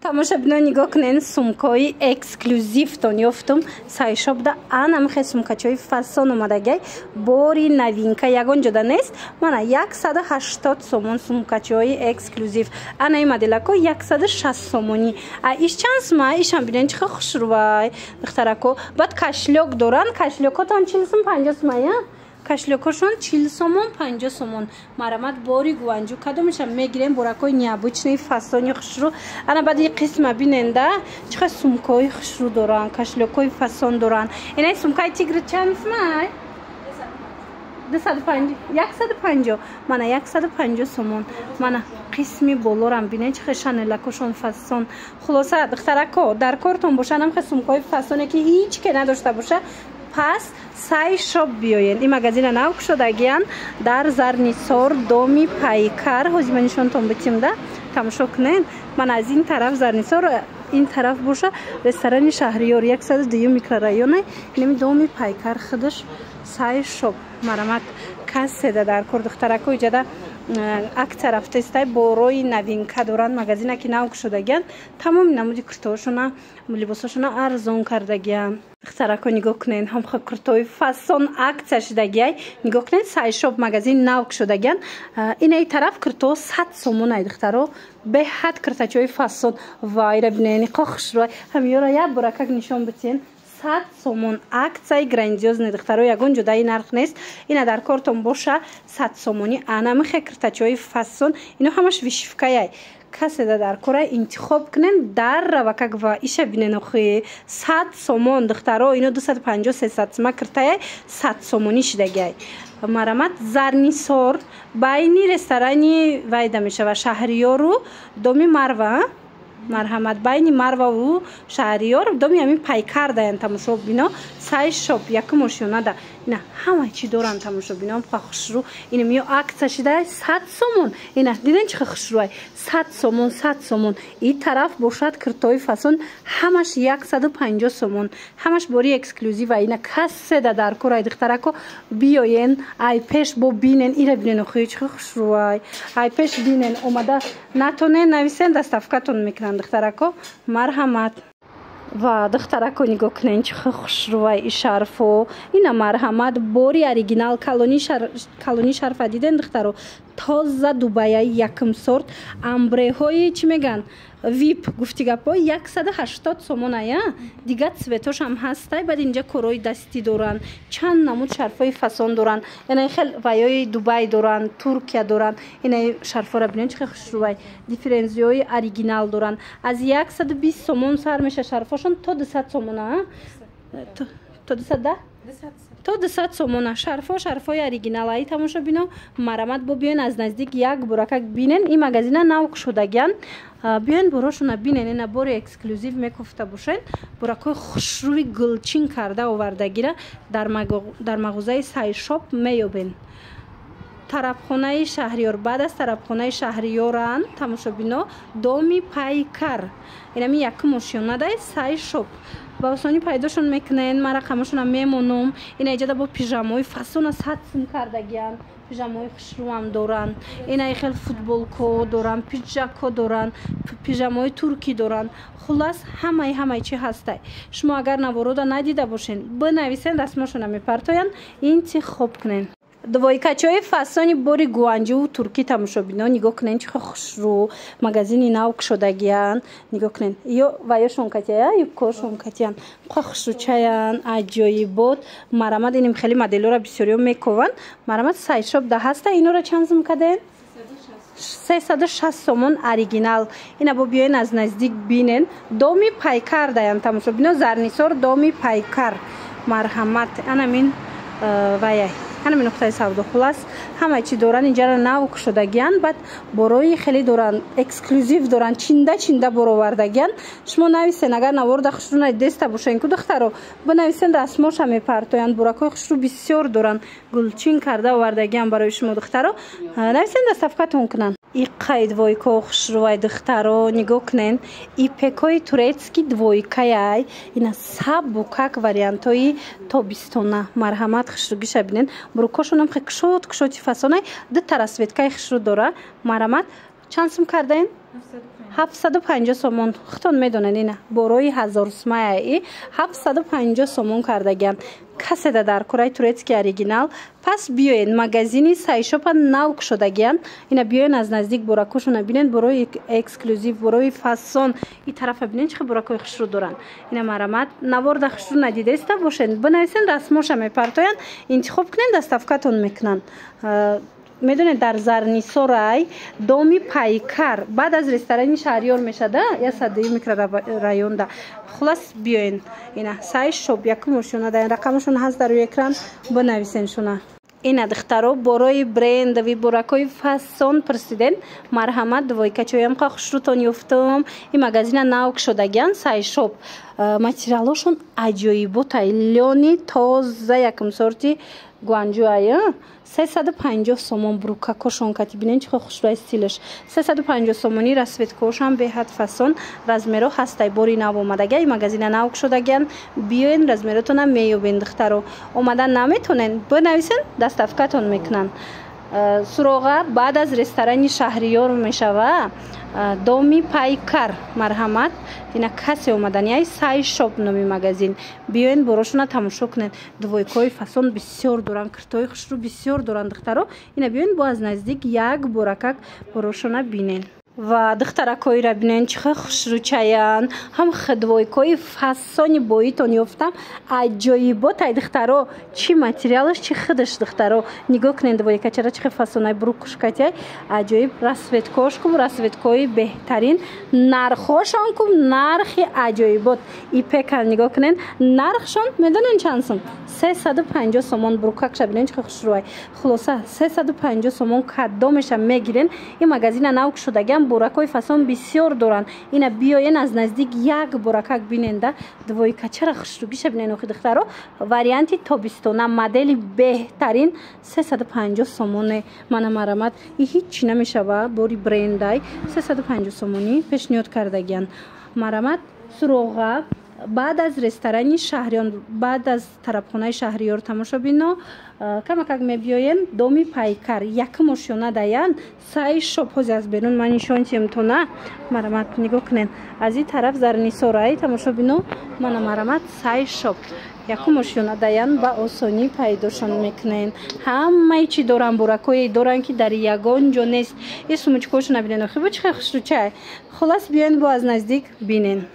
тамошобинон нигоҳ кунед, сумкаи эксклюзивтон ёфтум сайшопда анамихе сумкачои фасон омадагай бори новинка ягон ҷода нест. мана 180 сомон сумкачои эксклюзив анаи моделако 160 сомонӣ. иш чанд сума? ишам бинен чиха хушрувай духтарако. баъд кашлёк доран. кашлёкотон 40 сум 50 сума я? кашлёкошон 40 сомон 50 сомон. марамат бори гуанҷу кадомишам мегирем буракои необычный фасони хушру. ана баъди қисма биненда чиха сумкаи хушру доран, кашлёкои фасон доран. инаи сумкаи тигр чанд сумай? 250 150 мана 150 сомон. мана қисми болорам бинен чиха шанелакошон фасон. хулоса духтарако дар кортон боша намхе сумкаи фасоне ки ҳеҷ ке надошта боша пас сай шоп биёен. ин магазина нав кушодагиян дар Зарнисор доми Пайкар. ҳозир ма нишонтон битим да тамошо кунед. ман аз ин тараф Зарнисор, ин тараф боша ресторани Шаҳриёр 102 микрорайоне. инами доми Пайкар худаш сай шоп. марамат касседа дар кор духтарако иҷада акция рафтаистай борои новинка доранд. магазина ки нав кушодагиян тамоми намуди куртаҳошона либосошона арзон кардагиян. духтарако нигоҳ кунед, ҳамха куртаҳои фасон акция шидагияй. нигоҳ кунед, сайшоп магазин нав кушодагиян. инаи тараф куртаҳо 100 сомонай духтаро. беҳад куртачаҳои фасон. вайра бинен иқа хушрӯй. ҳамиёра як буракак нишон битен. 100 сомон акцияи грандиозни духтаро ягон ҷудаи нарх нест. ина дар кортон боша 100 сомонӣ анамихе куртачаҳои фасон. ино ҳамаш вишивкаяй. каседа дар кора интихоб кунен дар равакак ва иша бинен охи 100 сомон духтаро. ино 250-300 сума куртаяй 100 сомонӣ шидагияй. марамат Зарнисор байни ресторани вайда мешава Шаҳриёру доми Марва. марҳамат байни Марваву Шаҳриёр доми ҳамин Пайкар даян тамошо бино сай шоп якум ошёнада. ина ҳама чӣ доран тамошо бино ха хушрӯ. ина миё акция шидай 100 сомон. ина диден чиха хушрӯай 100 сомон 100 сомон. ин тараф бошад куртаҳои фасон ҳамаш 150 сомон. ҳамаш бори эксклюзива. ина касседа дар корай духтарако биёен ай пеш бо бинен. ира бинен охи чиха хушрӯай. ай пеш бинен омада натонен нависен даставкатон мекунанд духтарако. марҳамат. ва духтарако нигоҳ кунед чиха хушрӯай и шарфо. ина марҳамат бори оригинал калони шарфа диден духтаро. тоза дубаяи якум сорт амбреҳои чӣ меган вип гуфтигапо 180 сомоная. дига цветошам ҳастай. баъд инҷа корои дастӣ доранд. чанд намуд шарфои фасон доранд. инаи хел ваёи Дубай доранд, Туркия доранд. инаи шарфора бинен чиха хушрӯай. дифферензияҳои оригинал доранд. аз 120 сомон сар меша шарфошон то 200 сомона. то 200 то 200 сомона шарфои оригиналаи тамошо бино. марамат бо биёен аз наздик як буракак бинен. ин магазина нав кушодагиян. биёен борошона бинен. ина бори эксклюзив мекуфта бошен. буракои хушрӯи гулчин карда овардагира дар мағозаи сайшоп меёбен. тарабхонаи Шаҳриёр баъд аз тарабхонаи Шаҳриёран тамошо бино доми Пайкар. инами якум ошёнадай сайшоп. ба осонӣ пайдошон мекунен. ман рақамашона мемонам. ина иҷада бо пижамаҳои фасона 100 сум кардагиян. пижамаҳои хушрӯам доранд. инаи хел футболко доранд, пиҷако доранд, пижамаҳои туркӣ доранд. хулас ҳамаи чӣ ҳастай. шумо агар наворода надида бошен бинависен, расмошона мепартоянд. интихоб кунен. двойкачаҳои фасони бори гуанҷиву туркӣ тамошо бино. нигоҳ кунен чиха хушрӯ. магазини нав кушодагиян. нигоҳ кунен. ё ваё шомкатия юбко шомкатиян. ха хушрӯчаян аҷоибот. марамат иним хели моделора бисёриё мекованд. марамат сайшоп да ҳаста. инора чанд сум каден? 360 сомон оригинал. ина бо биёен аз наздик бинен. доми Пайкар даян тамошо бино. Зарнисор доми Пайкар. марҳамат. анамин ваяй ҳанами нуқтаи савдо. хулас ҳама чӣ доранд. инҷара нав кушодагиян. баъд борои хеле доранд, эксклюзив доранд. чинда боровардагиян. шумо нависен агар наворда хушрӯ надеста бошен ку духтаро бинависен, расмоша мепартоянд. буракои хушрӯ бисёр доранд. гулчин карда овардагиян барои шумо духтаро. нависен даставкатон кунанд. иққаи двойко хушрӯай духтаро. нигоҳ кунен. ипекои турецки двойкаяй. ина сабукак вариантҳои тобистона. марҳамат хушрӯгиша бинен. бурукошонам хе кушоти фасонай. ду тарасветкаи хушрӯ дора. марҳамат. чанд сум кардаен? 750 сомон. Хтон медонен ина борои 1000 сомаи 750 сомон кардаган. Каседа дар кураи турецки оригинал. Пас биёед магазини сайшопа навк шудаган. Ина биёен аз наздик буракушона бинен борои эксклюзив борои фасон. И тарафа бинен чӣ буракои хушрӯ доранд. Ина марамат наворда хушрӯ надидеста бошед. Бинависен расмоша мепартоянд. Интихоб кунен доставкатон мекунанд. медонед дар Зарнисорай доми пайкар баъд аз ресторани Шаҳриёр мешада я саддаи микрорайонда. Хулас биёен ина сай шоп якум шуна дар рақамшон ҳаст дар экран бинависен шуна. Ина духтаро борои брендови буракои фасон пурсиден. Марҳамат двойкачоям қа хушрӯтон ёфтам. И магазина навк шудаган сай шоп. Материалошон аҷоиботай лёни тоза якум сорти гуанҷуая 350 сомон брукакошон кати бинен чихо хушрӯи стилаш 350 сомони расветкошам беҳад фасон размеро ҳастай бори нав омадага. И магазина навк шудаган биёен размеротона меёбен духтаро омадан наметонен бинависен доставкатон мекунанд. Суроға баъд аз ресторани Шаҳриёр мешава доми пайкар. Марҳамат ина касе омадан яй сай шоп номи магазин биёен борошона тамошо кунед. Двойкои фасон бисёр доранд киртои хушрӯ бисёр доранд духтаро. Ина биёен бо аз наздик як боракак борошона бинен. Ва духтаракоира бинен чихо хушрӯчаян ҳам хидвойкои фасони боитон ёфтам аҷоиботай духтаро чӣ материалаш чӣ хидаш духтаро нигоҳ кунен двойкачара чихо фасонай брукушкатяй аҷоиб расветкош кум расветкои беҳтарин нархошон кум нархи аҷоибот ипекан нигоҳ кунен нархшон медонен чанд сум 350 сомон брукакша бинен чихо хушрӯай хулоса 350 сомон кадомеша мегирен. И магазина навк шудаган буракои фасон бисёр доранд. Ина биёен аз наздик як буракак биненда двойкачара хушрӯгиша бинен охи духтаро варианти тобистона модели беҳтарин 350 сомоне. Мана марамат и ҳичи намешава бори брендай 350 сомонӣ пешниҳод кардагиян. Марамат суроға баъд аз ресторани Шаҳриёр баъд аз тарабхонаи Шаҳриёр тамошобино камакак мебиёен доми пайкар якум ошёна даян сай шоп ҳози аз берун ман нишонтиямтона марамат нигоҳ кунен аз ин тараф Зарнисорай тамошобино мана марамат сай шоп якум ошёна даян ба осонӣ пайдошон мекунен. Ҳамаи чӣ доранд буракое доранд ки дар ягон ҷо нест. И сумочкаошона бинен охи бо чихе хушрӯчай хулас биёен бо аз наздик бинен.